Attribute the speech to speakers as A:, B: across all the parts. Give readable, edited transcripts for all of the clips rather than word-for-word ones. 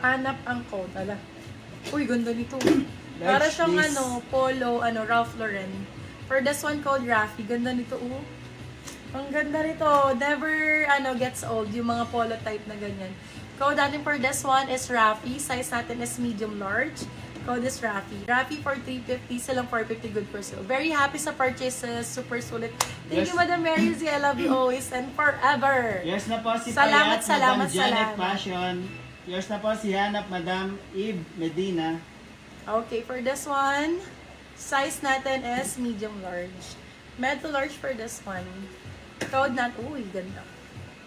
A: Hanap ang code. Ala. Uy, ganda nito. Para siyang
B: please.
A: polo, Ralph Lauren. For this one, code Rafi. Ganda nito, Ang ganda nito. Never, gets old. Yung mga polo type na ganyan. Code natin for this one is Rafi. Size natin is medium large. Code is Rafi. Rafi for 350, silang 450 good for sale. Very happy sa purchases. Super sulit. Thank you, Madam Mary Z. I love you always and forever.
B: Yours na po si
A: Salamat,
B: Payat,
A: salamat,
B: Madam Janet
A: salamat.
B: Passion. Yours na po si Hanap, Madam Eve Medina.
A: Okay, for this one, size natin is medium large. Med to large for this one. Code natin, uy, ganda.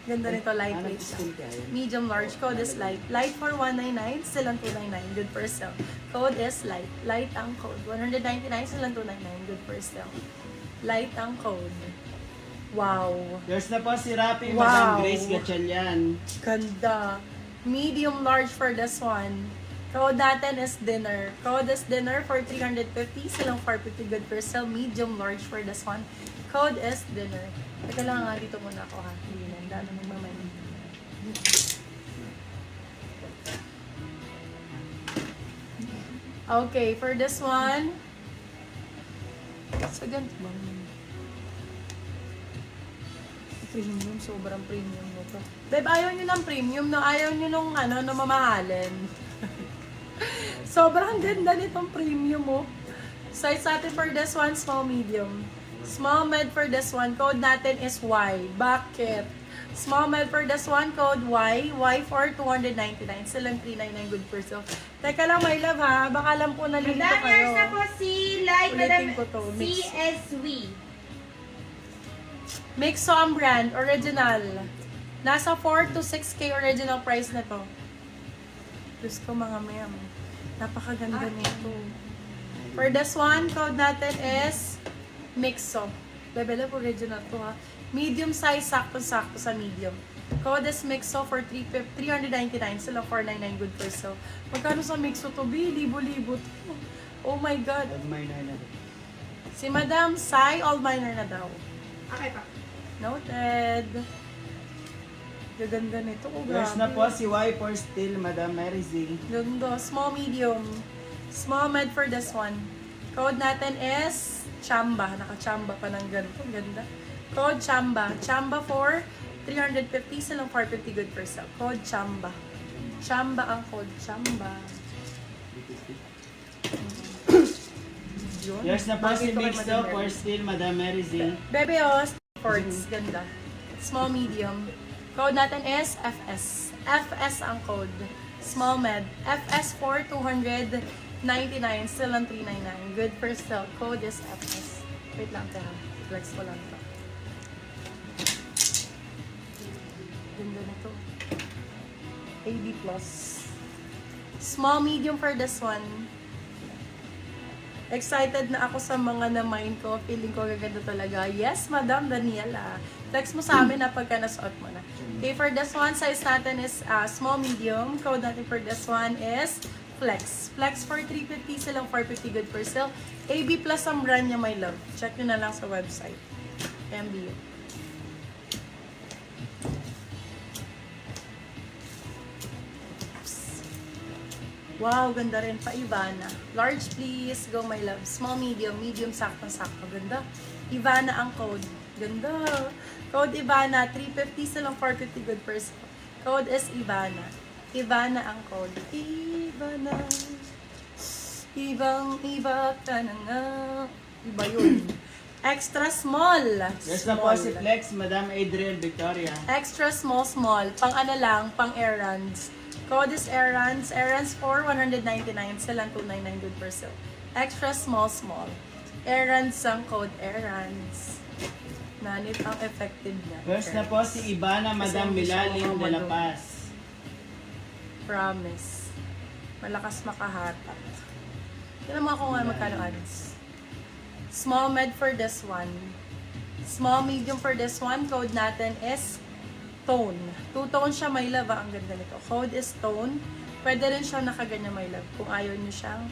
A: Ganda nito, lightweight siya. Medium large, code is light. Light for 199, still ang 299, good for sale. Code is light. Light ang code. 199, still ang 299, good for sale. Light ang code. Wow.
B: Yours na po si Rapi,
A: Wow.
B: Madam Grace Gatchalian.
A: Ganda. Medium large for this one. Code natin is dinner. Code is dinner for 350. Silang 450 good for sale. Medium large for this one. Code is dinner. Teka lang nga, dito muna ako ha. Hindi na. Ang dami nagmamay. Okay, for this one. So, ganito ba? Premium, sobrang premium mo to. Babe, ayaw nyo ng premium, no? Ayaw nyo nung, no mamahalin. Sobrang ganda nitong premium mo. Size natin for this one, small, medium. Small med for this one, code natin is Y. Bakit? Small med for this one, code Y. Y for 299. Silang 399 good for sale. Teka lang, my love ha. Baka lang po nalilito
C: Madam,
A: kayo.
C: yours na po si Light,
A: Ulitin
C: Madam
A: ko to, mix.
C: CSW.
A: Mixo ang brand, original. Nasa 4 to 6K original price na to. Diyos ko mga ma'am. Napakaganda nito. For this one, code natin is Mixo. Level up original to ha. Medium size, sakto-sakto sa medium. Code is Mixo for 399. Sila 499 good for sale. Magkano sa Mixo to? Libo-libo to. Oh my God.
B: Minor na.
A: Si Madam Sai, all minor na daw.
C: Okay pa.
A: Noted. Gaganda nito. Oh,
B: Yours
A: grabe.
B: na po si Y for Steel, Madam Mary Z.
A: Ganda. Small, medium. Small med for this one. Code natin is Chamba. Naka-chamba pa ng ganito. Ganda. Code Chamba. Chamba for 350. Silang 450 good for sale. Code Chamba. Chamba ang code. Chamba. Yun.
B: Yours na po si
A: Bagay to kay
B: Mixto
A: Madam
B: for
A: Mary.
B: Steel, Madam Mary Z.
A: Bebe, Fords. Ganda. Small, medium. Code natin is FS. FS ang code. Small med. FS for 299. Still ang 399. Good for sale. Code is FS. Wait lang, teka. Flex ko lang ito. Ganda na to. AB+. Small, medium for this one. Excited na ako sa mga na-mind ko. Feeling ko gaganda talaga. Yes, Madam Daniela. Text mo sa amin na pagka nasuot mo na. Okay, for this one, size natin is small, medium. Code natin for this one is Flex. Flex for 350, silang 450 good for sale. AB plus ang brand niya, my love. Check nyo na lang sa website. MBU. Wow, ganda rin pa, Ivana. Large, please. Go, my love. Small, medium. Medium, sakto-sakto. Ganda. Ivana ang code. Ganda. Code Ivana. 350 silang 450 good for sale. Code is Ivana. Ivana ang code. Ivana. Ibang-iba ka na nga. Iba yun. Extra small.
B: Yours na po si Flex, Madam Adriel Victoria.
A: Extra small, small. Pang ano lang, pang errands. Code is errands. Errands for 199. Silang 299 good for sale. Extra small, small. Errands ang code. Errands. Nanit ang effective niya.
B: Yours na po si Ibana, Madam
A: Kasi hindi siya
B: Milalim de la
A: madumi.
B: Paz.
A: Promise. Malakas makahatak. Tignan mo ako nga magkano ads. Small med for this one. Small medium for this one. Code natin is Tone. Two-tone siya, my love. Ang ganda nito. Code is Tone. Pwede rin siya nakaganyan, my love. Kung ayaw nyo siyang,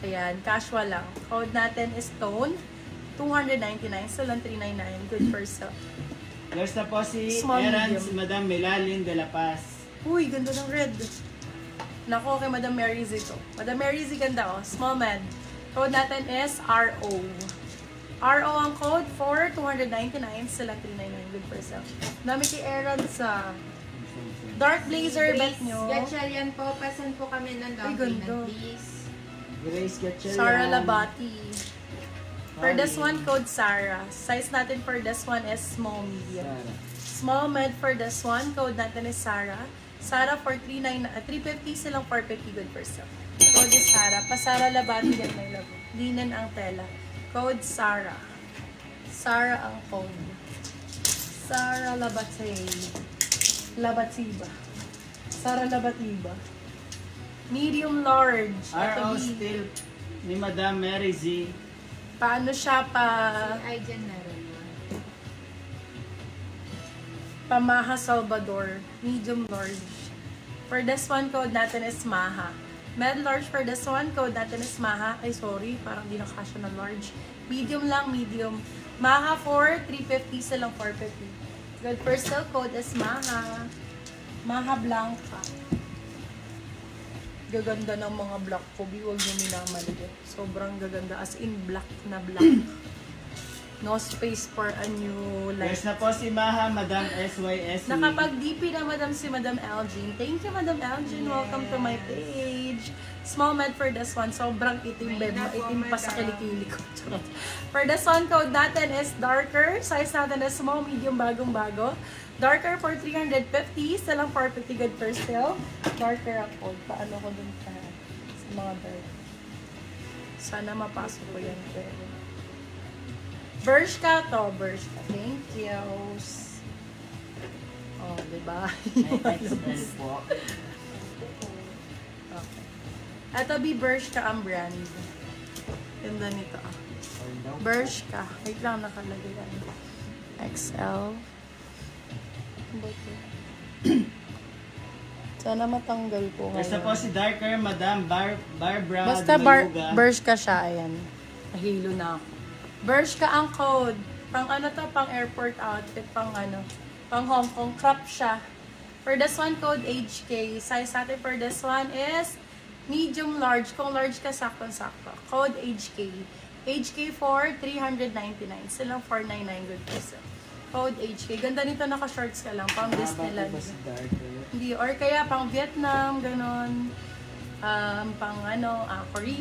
A: ayan, casual lang. Code natin is Tone. 299. So lang 399. Good for sale.
B: Yours na po si
A: Small,
B: Errands,
A: medium.
B: Madam Milalim de la Paz.
A: Uy, ganda ng red. Nako, kay Madam Mary Z to. Madam Mary Z ganda oh. Small med. Code natin is RO. RO ang code for 299 sila 399 good for sale. Dami kay Aaron sa Dark Blazer bet nyo.
C: Gatchalian po. Pasan po kami ng
A: Ay,
C: down
A: ganda.
C: payment, please.
B: Grace Gatchalian.
A: Sarah Labati. For this
B: Sorry.
A: one, code Sarah. Size natin for this one is small medium.
B: Sarah.
A: Small med for this one, code natin is Sarah. Sarah for 350 silang 450 good for sale. Code is Sarah. Pa-Sarah Labati din may labo. Linen ang tela. Code Sarah. Sarah ang code. Sarah Labati. Labatiba. Sarah Labatiba. Medium large.
B: RO
A: Ito,
B: still ni Madam Mary Z.
A: paano siya
C: Ay, dyan meron mo.
A: Pamaha Salvador. Medium large. For this one, code natin is Maha. Med large for this one, code natin is Maha. Ay, sorry. Parang di nakasya na large. Medium lang, medium. Maha for 350 silang 450. Good for sale, code is Maha. Maha Blanca. Gaganda ng mga black ko. Huwag nyo minamali. Sobrang gaganda. As in black na black. No space for a new life.
B: Yes na po si Maha, Madam SYS.
A: Nakapag-DP na madam si Madam Elgin. Thank you, Madam Elgin. Welcome to my page. Small med for this one. Sobrang itim, bed mo. Itim pa sa kilikili ko. Charot. For this one, code natin is darker. Size natin is small, medium, bagong-bago. Darker for 350. Silang 450 good for sale. Darker ang code. Paano ko dun sa mga dark? Sana mapasok ko yan. Pero Bershka to, Bershka. Thank you. Oh, diba?
B: May XL po.
A: Okay. Ito be Bershka ang brand. Ganda nito ah. Bershka. Wait lang, nakalagay yan. XL. Ano ba ito? Sana matanggal ko
B: Yes na po
A: ngayon.
B: si Darker, Madam Barbara
A: Basta
B: Dumaluga.
A: Bershka siya, ayan. Nahilo na ako. Bershka ang code. Pang ano to, pang airport outfit, pang ano, pang Hong Kong. Crop siya. For this one, code HK. Size natin for this one is medium large. Kung large ka, sakto-sakto. Code HK. HK for 399. Silang 499 good peso. Code HK. Ganda nito, naka-shorts ka lang. Pang Disneyland.
B: Ba si Darker?
A: Hindi, or kaya pang Vietnam, ganon. Pang ano, Korea.